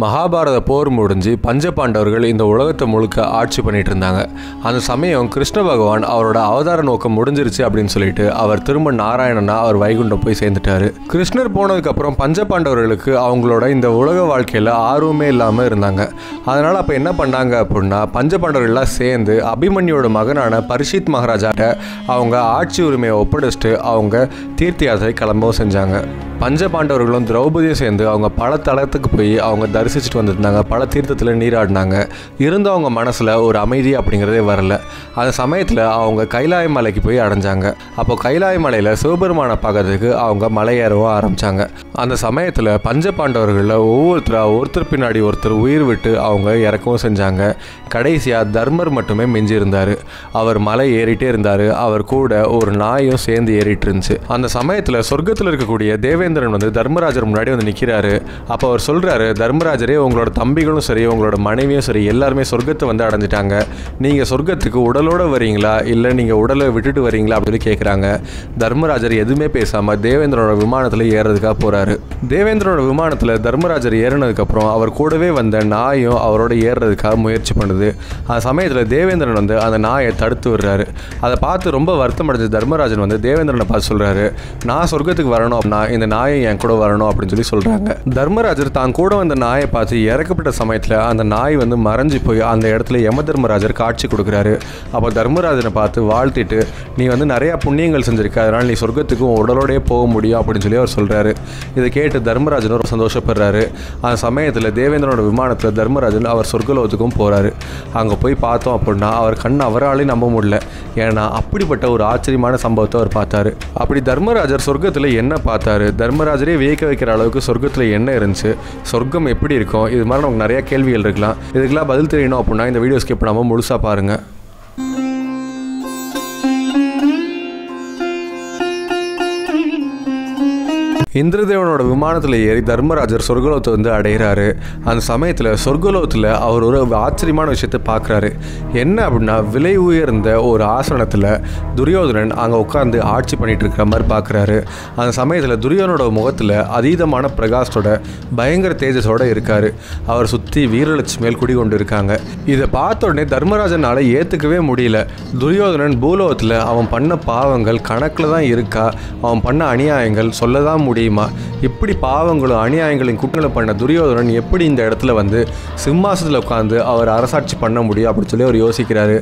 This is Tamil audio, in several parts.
மகாபாரத போர் முடிஞ்சு பஞ்சபாண்டவர்கள் இந்த உலகத்தை முழுக்க ஆட்சி பண்ணிட்டு இருந்தாங்க. அந்த சமயம் கிருஷ்ண பகவான் அவரோட அவதார நோக்கம் முடிஞ்சிருச்சு அப்படின்னு சொல்லிட்டு அவர் திரும்ப நாராயணனா அவர் வைகுண்டம் போய் சேர்ந்துட்டாரு. கிருஷ்ணர் போனதுக்கு அப்புறம் பஞ்சபாண்டவர்களுக்கு அவங்களோட இந்த உலக வாழ்க்கையில ஆர்வமே இல்லாம இருந்தாங்க. அதனால அப்ப என்ன பண்ணாங்க அப்படின்னா, பஞ்சபாண்டவர்கள்லாம் சேர்ந்து அபிமன்யோட மகனான பரிஷித் மகாராஜாட்ட அவங்க ஆட்சி உரிமையை ஒப்படைச்சிட்டு அவங்க தீர்த்த யாத்திரை கிளம்பவும் செஞ்சாங்க. பஞ்சபாண்டவர்களும் திரௌபதியும் சேர்ந்து அவங்க பல தலத்துக்கு போய் அவங்க தரிசிச்சுட்டு வந்துருந்தாங்க. பல தீர்த்தத்தில் நீராடினாங்க. இருந்தும் அவங்க மனசில் ஒரு அமைதி அப்படிங்கிறதே வரல. அந்த சமயத்தில் அவங்க கைலாய மலைக்கு போய் அடைஞ்சாங்க. அப்போ கைலாய மலையில் சிவபெருமானை பார்க்கறதுக்கு அவங்க மலையேறவும் ஆரம்பித்தாங்க. அந்த சமயத்தில் பஞ்சபாண்டவர்களில் ஒருத்தர் பின்னாடி ஒருத்தர் உயிர் விட்டு அவங்க இறக்கவும் செஞ்சாங்க. கடைசியாக தர்மர் மட்டுமே மிஞ்சி இருந்தார். அவர் மலை ஏறிட்டே இருந்தார். அவர் கூட ஒரு நாயும் சேர்ந்து ஏறிட்டு இருந்துச்சு. அந்த சமயத்தில் சொர்க்கத்தில் இருக்கக்கூடிய தேவேந்திரன் வந்து தர்மராஜர் முன்னாடி வந்து நிற்கிறாரு. அப்போ அவர் சொல்கிறாரு, தர்மராஜரே, உங்களோட தம்பிகளும் சரி உங்களோட மனைவியும் சரி எல்லாருமே சொர்க்கத்தை வந்து அடைஞ்சிட்டாங்க. நீங்கள் சொர்க்கத்துக்கு உடலோடு வரீங்களா இல்லை நீங்கள் உடலை விட்டுட்டு வரீங்களா அப்படின்னு கேட்குறாங்க. தர்மராஜர் எதுவுமே பேசாமல் தேவேந்திரனோட விமானத்தில் ஏறதுக்காக போகிறாரு. தேவேந்திரனோட விமானத்தில் தர்மராஜர் ஏறினதுக்கப்புறம் அவர் கூடவே வந்த நாயும் அவரோட ஏறுறதுக்காக முயற்சி பண்ணுது. அந்த சமயத்தில் தேவேந்திரன் வந்து அந்த நாயை தடுத்து விடுறாரு. அதை பார்த்து ரொம்ப வருத்தம் அடைஞ்ச தர்மராஜன் வந்து தேவேந்திரனை பார்த்து சொல்கிறாரு, நான் சொர்க்கத்துக்கு வரணும் அப்படின்னா இந்த நாயை என் கூட வரணும் அப்படின்னு சொல்கிறாங்க. தர்மராஜர் தான் கூட வந்த நாயை பார்த்து இறக்கப்பட்ட சமயத்தில் அந்த நாய் வந்து மறைஞ்சு போய் அந்த இடத்துல யம தர்மராஜர் காட்சி கொடுக்குறாரு. அப்போ தர்மராஜனை பார்த்து வாழ்த்திட்டு, நீ வந்து நிறையா புண்ணியங்கள் செஞ்சிருக்க, அதனால் நீ சொர்க்கத்துக்கும் உடலோடய போக முடியும் அப்படின்னு சொல்லி அவர் சொல்கிறாரு. இதை கேட்டு தர்மராஜன் ரொம்ப சந்தோஷப்படுறாரு. அந்த சமயத்தில் தேவேந்திரனோட விமானத்தில் தர்மராஜன் அவர் சொர்க்கலோகத்துக்கும் போகிறாரு. அங்கே போய் பார்த்தோம் அப்படின்னா அவர் கண் அவராலே நம்ப முடியல. ஏன்னா அப்படிப்பட்ட ஒரு ஆச்சரியமான சம்பவத்தை அவர் பார்த்தாரு. அப்படி தர்மராஜர் சொர்க்கத்தில் என்ன பார்த்தாரு, தர்மராஜரே வியக்க வைக்கிற அளவுக்கு சொர்க்கத்தில் என்ன இருந்துச்சு, சொர்க்கம் எப்படி இருக்கும், இது மாதிரி நமக்கு நிறைய கேள்விகள் இருக்கலாம். இதுக்கெல்லாம் பதில் தெரியணும் அப்படின்னா இந்த வீடியோ ஸ்கிப் பண்ணாமல் முழுசாக பாருங்கள். இந்திரதேவனோட விமானத்தில் ஏறி தர்மராஜர் சொர்க்கலோகத்தை வந்து அடைகிறாரு. அந்த சமயத்தில் சொர்க்கலோகத்தில் அவர் ஒரு ஆச்சரியமான விஷயத்தை பார்க்குறாரு. என்ன அப்படின்னா, விலை உயர்ந்த ஒரு ஆசனத்தில் துரியோதனன் அங்கே உட்காந்து ஆட்சி பண்ணிட்டு இருக்கிற மாதிரி பார்க்குறாரு. அந்த சமயத்தில் துரியோதனோட முகத்தில் அதீதமான பிரகாசத்தோட பயங்கர தேஜஸோடு இருக்கார். அவர் சுற்றி வீரலட்சுமிகள் குடிகொண்டு இருக்காங்க. இதை பார்த்த உடனே தர்மராஜனால் ஏற்றுக்கவே முடியல. துரியோதனன் பூலோகத்தில் அவன் பண்ண பாவங்கள் கணக்கில் தான் இருக்கா, அவன் பண்ண அநியாயங்கள் சொல்ல தான் முடியும். இப்படி பாவங்களும் அநியாயங்களின் குற்றங்களை பண்ண துரியோதனன் எப்படி இந்த இடத்துல வந்து சிம்மாசனத்தில் உட்காந்து அவர் அரசாட்சி பண்ண முடியும் அப்படின்னு சொல்லி அவர் யோசிக்கிறாரு.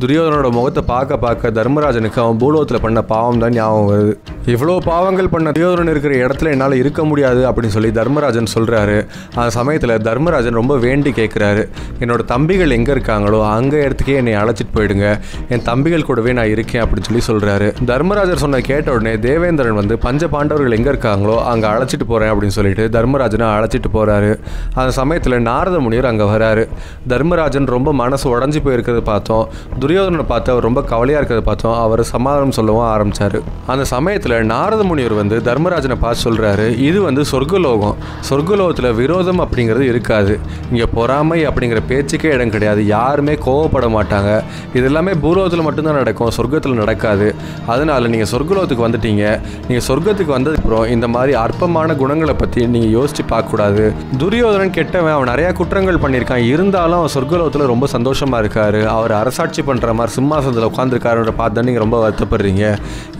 துரியோதனோட முகத்தை பார்க்க தர்மராஜனுக்கு அவன் பூலோகத்தில் பண்ண பாவம் தான் ஞாபகம் வருது. இவ்வளோ பாவங்கள் பண்ண துரியோதனன் இருக்கிற இடத்துல என்னால் இருக்க முடியாது அப்படின்னு சொல்லி தர்மராஜன் சொல்கிறாரு. அந்த சமயத்தில் தர்மராஜன் ரொம்ப வேண்டி கேட்குறாரு, என்னோட தம்பிகள் எங்கே இருக்காங்களோ அங்கே இடத்துக்கே என்னை அழைச்சிட்டு போயிடுங்க, என் தம்பிகள் கூடவே நான் இருக்கேன் அப்படின்னு சொல்லி சொல்கிறாரு. தர்மராஜர் சொன்ன கேட்ட உடனே தேவேந்திரன் வந்து பஞ்ச பாண்டவர்கள் எங்கே இருக்காங்களோ அங்கே அழைச்சிட்டு போகிறேன் அப்படின்னு சொல்லிட்டு தர்மராஜனை அழைச்சிட்டு போகிறாரு. அந்த சமயத்தில் நாரத முனிவர் அங்கே வராரு. தர்மராஜன் ரொம்ப மனசு உடஞ்சி போயிருக்கிறத பார்த்தோம். துரியோதனனை பார்த்து அவர் ரொம்ப கவலையாக இருக்கிறத பார்த்தோம். அவர் சமாதானம் சொல்லவும் ஆரம்பித்தார். அந்த சமயத்தில் நாரத முனிவர் வந்து தர்மராஜனை பார்த்து சொல்கிறாரு, இது வந்து சொர்க்கலோகம். சொர்க்கலோகத்தில் விரோதம் அப்படிங்கிறது இருக்காது. இங்கே பொறாமை அப்படிங்கிற பேச்சுக்கே இடம் கிடையாது. யாருமே கோவப்பட மாட்டாங்க. இது எல்லாமே பூலோகத்தில் மட்டும்தான் நடக்கும், சொர்க்கத்தில் நடக்காது. அதனால் நீங்கள் சொர்க்கலோகத்துக்கு வந்துட்டீங்க. நீங்கள் சொர்க்கத்துக்கு வந்ததுக்கப்புறம் இந்த மாதிரி அற்பமான குணங்களை பற்றி நீங்கள் யோசிச்சு பார்க்கக்கூடாது. துரியோதனன் கெட்டவன், அவன் நிறையா குற்றங்கள் பண்ணியிருக்கான். இருந்தாலும் அவன் சொர்க்கலோகத்தில் ரொம்ப சந்தோஷமாக இருக்காரு. அவர் அரசாட்சி பண்ணுற மாதிரி சிம்மாசனத்தில் உட்காந்துருக்காருன்ற பார்த்து நீங்கள் ரொம்ப வருத்தப்படுறீங்க.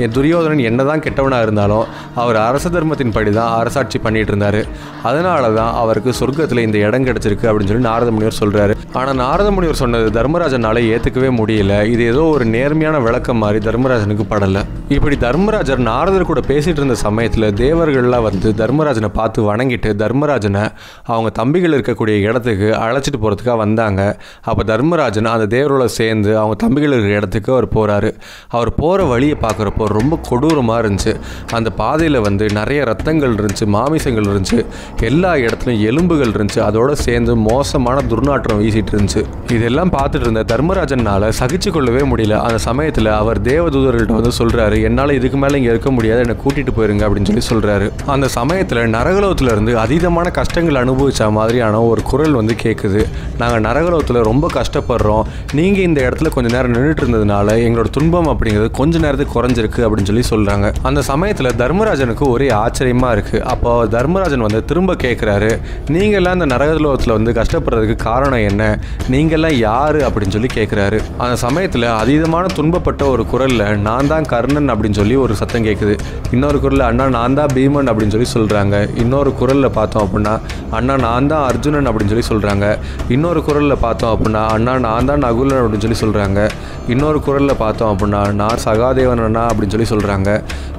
என் துரியோதனன் என்ன தான் கெட்டவனாக இருந்தாலும் அவர் அரச தர்மத்தின் படி தான் அரசாட்சி பண்ணிட்டு இருந்தார். அதனால தான் அவருக்கு சொர்க்கத்தில் இந்த இடம் கிடைச்சிருக்கு அப்படின்னு சொல்லி நாரத முனிவர் சொல்கிறாரு. ஆனால் நாரத முனிவர் சொன்னது தர்மராஜனால ஏற்றுக்கவே முடியல. இது ஏதோ ஒரு நேர்மையான விளக்கம் மாதிரி தர்மராஜனுக்கு படலை. இப்படி தர்மராஜர் நாரதர் கூட பேசிகிட்டு இருந்த சமயத்தில் தேவர்கள்லாம் வந்து தர்மராஜனை பார்த்து வணங்கிட்டு தர்மராஜனை அவங்க தம்பிகள் இருக்கக்கூடிய இடத்துக்கு அழைச்சிட்டு போகிறதுக்காக வந்தாங்க. அப்போ தர்மராஜன் அந்த தேவரோட சேர்ந்து அவங்க தம்பிகள் இருக்கிற இடத்துக்கு அவர் போகிறாரு. அவர் போகிற வழியை பார்க்குறப்போ ரொம்ப கொடூரமாக இருந்துச்சு. அந்த பாதையில் வந்து நிறைய ரத்தங்கள் இருந்துச்சு, மாமிசங்கள் இருந்துச்சு, எல்லா இடத்துலையும் எலும்புகள் இருந்துச்சு. அதோடு சேர்ந்து மோசமான துர்நாற்றம் வீசிட்டு இருந்துச்சு. இதெல்லாம் பார்த்துட்டு இருந்த தர்மராஜனால் சகிச்சு கொள்ளவே முடியல. அந்த சமயத்தில் அவர் தேவதூதர்கள்ட்ட வந்து சொல்கிறாரு, என்னால் இதுக்கு மேலே இங்கே இருக்க முடியாது, என்னை கூட்டிகிட்டு போயிருங்க அப்படின்னு சொல்லி சொல்கிறாரு. பார்க்குறாரு. அந்த சமயத்தில் நரகலோகத்திலிருந்து அதீதமான கஷ்டங்கள் அனுபவிச்ச மாதிரியான ஒரு குரல் வந்து கேட்குது. நாங்கள் நரகலோகத்தில் ரொம்ப கஷ்டப்படுறோம், நீங்கள் இந்த இடத்துல கொஞ்சம் நேரம் நின்றுட்டு இருந்ததுனால எங்களோட துன்பம் அப்படிங்கிறது கொஞ்ச நேரத்துக்கு குறைஞ்சிருக்கு அப்படின்னு சொல்லி சொல்கிறாங்க. அந்த சமயத்தில் தர்மராஜனுக்கு ஒரே ஆச்சரியமாக இருக்குது. அப்போ தர்மராஜன் வந்து திரும்ப கேட்குறாரு, நீங்கள்லாம் இந்த நரகலோகத்தில் வந்து கஷ்டப்படுறதுக்கு காரணம் என்ன, நீங்கள்லாம் யார் அப்படின்னு சொல்லி கேட்குறாரு. அந்த சமயத்தில் அதீதமான துன்பப்பட்ட ஒரு குரலில் நான் தான் கர்ணன் அப்படின்னு சொல்லி ஒரு சத்தம் கேட்குது. இன்னொரு குரலில் அண்ணா நான் தான் பீமன் அப்படின்னு சொல்லி சொல்கிறாங்க. இன்னொரு குரலில் பார்த்தோம் அப்படின்னா அண்ணா நான் தான் அர்ஜுனன் அப்படின்னு சொல்லி சொல்கிறாங்க. இன்னொரு குரலில் பார்த்தோம் அப்படின்னா அண்ணா நான் தான் நகுலன் அப்படின்னு சொல்லி சொல்கிறாங்க. இன்னொரு குரலில் பார்த்தோம் அப்படின்னா நான் சகாதேவன் அண்ணா அப்படின்னு சொல்லி சொல்கிறாங்க.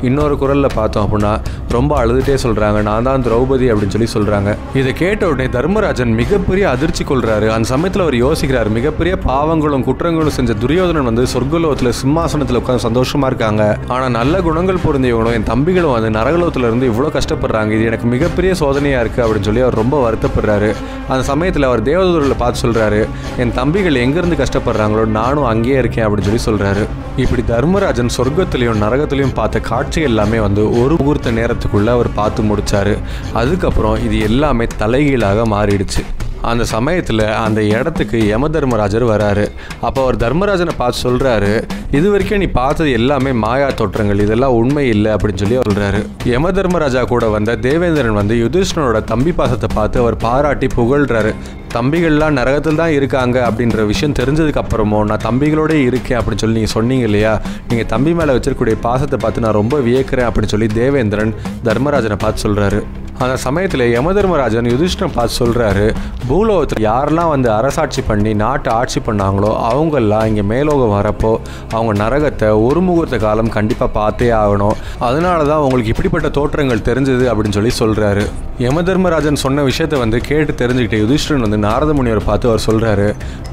இன்னொரு குரலில் பார்த்தோம் அப்படின்னா ரொம்ப அழுதுகிட்டே சொல்கிறாங்க நான் தான் திரௌபதி அப்படின்னு சொல்லி சொல்கிறாங்க. இதை கேட்ட உடனே தர்மராஜன் மிகப்பெரிய அதிர்ச்சி கொள்கிறாரு. அந்த சமயத்தில் அவர் யோசிக்கிறார், மிகப்பெரிய பாவங்களும் குற்றங்களும் செஞ்ச துரியோதனன் வந்து சொர்க்கலோகத்தில் சிம்மாசனத்தில் உட்காந்து சந்தோஷமாக இருக்காங்க. ஆனால் நல்ல குணங்கள் பொருந்தியவங்களும் என் தம்பிகளும் வந்து நரகலோகத்தில் இருந்து இவ்வளோ கஷ்டப்படுறாங்க, இது எனக்கு மிகப்பெரிய சோதனையாக இருக்குது அப்படின்னு சொல்லி அவர் ரொம்ப வருத்தப்படுறாரு. அந்த சமயத்தில் அவர் தேவதூர்களை பார்த்து சொல்கிறாரு, என் தம்பிகள் எங்கேருந்து கஷ்டப்படுறாங்களோ நானும் அங்கேயே இருக்கேன் அப்படின்னு சொல்லி சொல்கிறாரு. இப்படி தர்மராஜன் சொர்க்கத்திலையும் நரகத்திலையும் பார்த்த காட்சி எல்லாமே வந்து ஒரு முகூர்த்த நேரத்துக்குள்ளே அவர் பார்த்து முடித்தார். அதுக்கப்புறம் இது எல்லாமே தலைகீழாக மாறிடுச்சு. அந்த சமயத்தில் அந்த இடத்துக்கு யம தர்மராஜர் வராரு. அப்போ அவர் தர்மராஜனை பார்த்து சொல்கிறாரு, இது வரைக்கும் நீ பார்த்தது எல்லாமே மாயா தோற்றங்கள், இதெல்லாம் உண்மை இல்லை அப்படின்னு சொல்லி சொல்கிறாரு. யம தர்மராஜா கூட வந்த தேவேந்திரன் வந்து யுதிஷ்டனோட தம்பி பாசத்தை பார்த்து அவர் பாராட்டி புகழ்கிறாரு. தம்பிகள்லாம் நரகத்தில் தான் இருக்காங்க அப்படின்ற விஷயம் தெரிஞ்சதுக்கு அப்புறமோ நான் தம்பிகளோட இருக்கேன் அப்படின்னு சொல்லி நீங்கள் சொன்னீங்க இல்லையா, நீங்கள் தம்பி மேலே வச்சிருக்கக்கூடிய பாசத்தை பார்த்து நான் ரொம்ப வியக்கிறேன் அப்படின்னு சொல்லி தேவேந்திரன் தர்மராஜனை பார்த்து சொல்கிறாரு. அந்த சமயத்தில் யம தர்மராஜன் யுதிஷ்டனை பார்த்து சொல்கிறாரு, பூலோகத்தில் யாரெல்லாம் வந்து அரசாட்சி பண்ணி நாட்டை ஆட்சி பண்ணாங்களோ அவங்கெல்லாம் இங்கே மேலோகம் வரப்போ அவங்க நரகத்தை ஒரு முகூர்த்த காலம் கண்டிப்பாக பார்த்தே ஆகணும், அதனால தான் உங்களுக்கு இப்படிப்பட்ட தோற்றங்கள் தெரிஞ்சது அப்படின்னு சொல்லி சொல்கிறாரு. யம தர்மராஜன் சொன்ன விஷயத்தை வந்து கேட்டு தெரிஞ்சுக்கிட்ட யுதிஷ்டன் வந்து நாரத முனிவரை பார்த்து அவர் சொல்கிறாரு,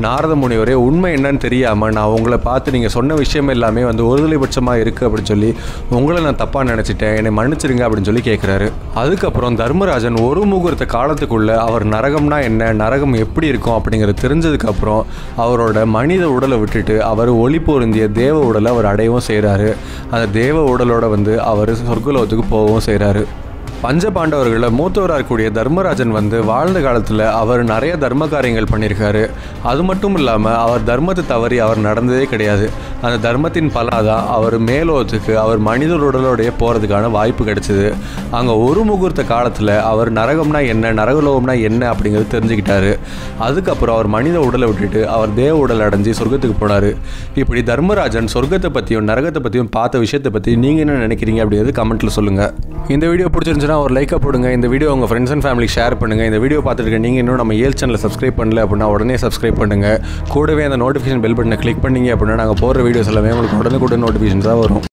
நாரத முனிவரே உண்மை என்னன்னு தெரியாமல் நான் உங்களை பார்த்து நீங்கள் சொன்ன விஷயம் எல்லாமே வந்து ஒருதலைபட்சமாக இருக்குது அப்படின்னு சொல்லி உங்களை நான் தப்பாக நினச்சிட்டேன், என்னை மன்னிச்சிருங்க அப்படின்னு சொல்லி கேட்குறாரு. அதுக்கப்புறம் தர்மராஜன் ஒரு முகூர்த்த காலத்துக்குள்ளே அவர் நரகம்னா என்ன, நரகம் எப்படி இருக்கும் அப்படிங்கிறது தெரிஞ்சதுக்கப்புறம் அவரோட மனித உடலை விட்டுட்டு அவர் ஒளி பொருந்திய தேவ உடலை அவர் அடையவும் செய்கிறாரு. அந்த தேவ உடலோட வந்து அவர் சொர்க்கலோகத்துக்கு போகவும் செய்கிறாரு. பஞ்சபாண்டவர்களில் மூத்தவராக இருக்கக்கூடிய தர்மராஜன் வந்து வாழ்ந்த காலத்தில் அவர் நிறைய தர்ம காரியங்கள் பண்ணியிருக்காரு. அது மட்டும் இல்லாமல் அவர் தர்மத்தை தவறி அவர் நடந்ததே கிடையாது. அந்த தர்மத்தின் பலனாதான் அவர் மேலோகத்துக்கு அவர் மனித உடலோடைய போகிறதுக்கான வாய்ப்பு கிடைச்சிது. அங்கே ஒரு முகூர்த்த காலத்தில் அவர் நரகம்னா என்ன, நரகலோகம்னா என்ன அப்படிங்கிறது தெரிஞ்சுக்கிட்டாரு. அதுக்கப்புறம் அவர் மனித உடலை விட்டுட்டு அவர் தேவ உடல் அடைஞ்சு சொர்க்கத்துக்கு போனார். இப்படி தர்மராஜன் சொர்க்கத்தை பற்றியும் நரகத்தை பற்றியும் பார்த்த விஷயத்தை பற்றி நீங்கள் என்ன நினைக்கிறீங்க அப்படிங்கிறது கமெண்ட்டில் சொல்லுங்கள். இந்த வீடியோ பிடிச்சிருந்துச்சுன்னா ஒரு லைக்கை போடுங்க. இந்த வீடியோ உங்கள் ஃப்ரெண்ட்ஸ் அண்ட் ஃபேமிலி ஷேர் பண்ணுங்கள். இந்த வீடியோ பார்த்துட்டு நீங்கள் இன்னும் நம்ம ஏல் சேனலை சப்ஸ்கிரைப் பண்ணல அப்படின்னா உடனே சப்ஸ்கிரைப் பண்ணுங்கள். கூடவே அந்த நோட்டிஃபிகேஷன் பெல் பட்டனை கிளிக் பண்ணிங்க அப்படின்னா நாங்கள் போடுற வீடியோஸ் எல்லாமே உங்களுக்கு உடனுக்குடன் நோட்டிஃபிகேஷன்ஸாக வரும்.